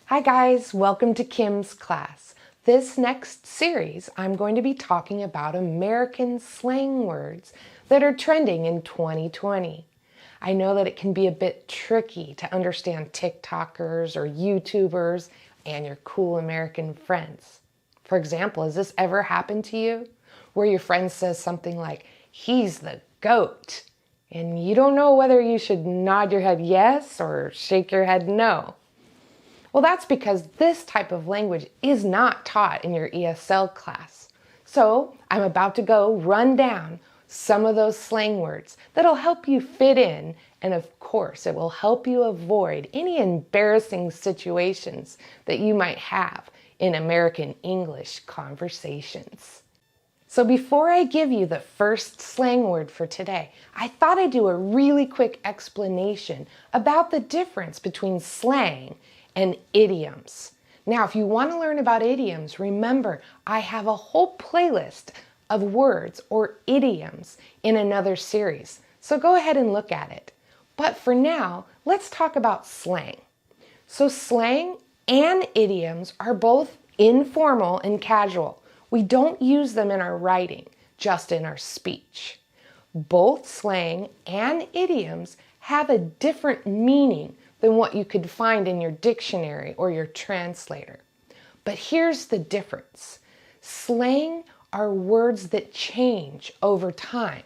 Hi guys, welcome to Kim's class. This next series, I'm going to be talking about American slang words that are trending in 2020. I know that it can be a bit tricky to understand TikTokers or YouTubers and your cool American friends. For example, has this ever happened to you? Where your friend says something like, "He's the GOAT," and you don't know whether you should nod your head yes or shake your head no. Well, that's because this type of language is not taught in your ESL class. So I'm about to go run down some of those slang words that'll help you fit in, and of course, it will help you avoid any embarrassing situations that you might have in American English conversations. So before I give you the first slang word for today, I thought I'd do a really quick explanation about the difference between slang and idioms. Now, if you want to learn about idioms, remember I have a whole playlist of words or idioms in another series. So go ahead and look at it. But for now, let's talk about slang. So slang and idioms are both informal and casual. We don't use them in our writing, just in our speech. Both slang and idioms have a different meaning than what you could find in your dictionary or your translator. But here's the difference. Slang are words that change over time,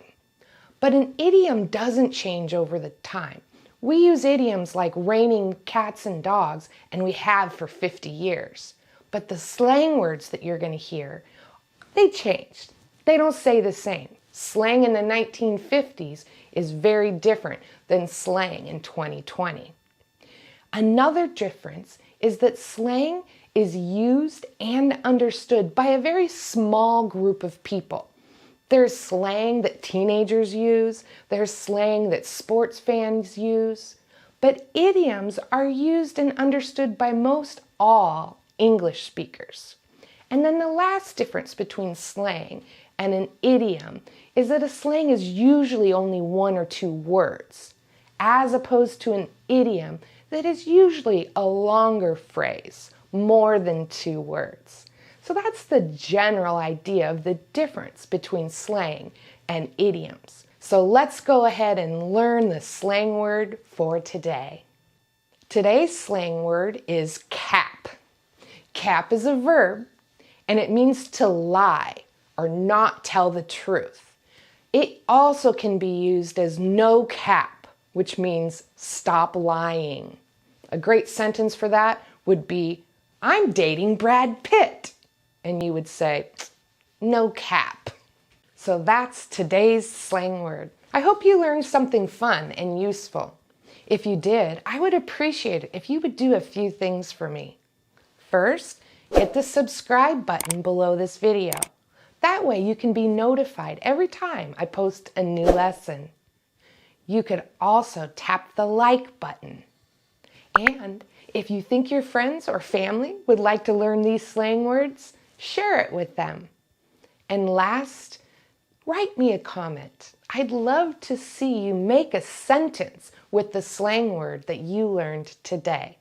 but an idiom doesn't change over the time. We use idioms like raining cats and dogs, and we have for 50 years. But the slang words that you're going to hear, they changed. They don't say the same. Slang in the 1950s is very different than slang in 2020. Another difference is that slang is used and understood by a very small group of people. There's slang that teenagers use, there's slang that sports fans use, but idioms are used and understood by most all English speakers. And then the last difference between slang and an idiom is that a slang is usually only one or two words, as opposed to an idiom that is usually a longer phrase, more than two words. So that's the general idea of the difference between slang and idioms. So let's go ahead and learn the slang word for today. Today's slang word is cap. Cap is a verb, and it means to lie or not tell the truth. It also can be used as no cap, which means stop lying. A great sentence for that would be, "I'm dating Brad Pitt." And you would say, "No cap." So that's today's slang word. I hope you learned something fun and useful. If you did, I would appreciate it if you would do a few things for me. First, hit the subscribe button below this video. That way you can be notified every time I post a new lesson. You could also tap the like button. And if you think your friends or family would like to learn these slang words, share it with them. And last, write me a comment. I'd love to see you make a sentence with the slang word that you learned today.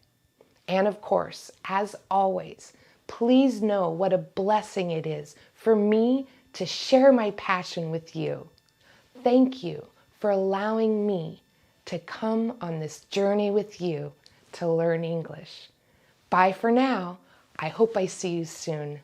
And of course, as always, please know what a blessing it is for me to share my passion with you. Thank you for allowing me to come on this journey with you to learn English. Bye for now. I hope I see you soon.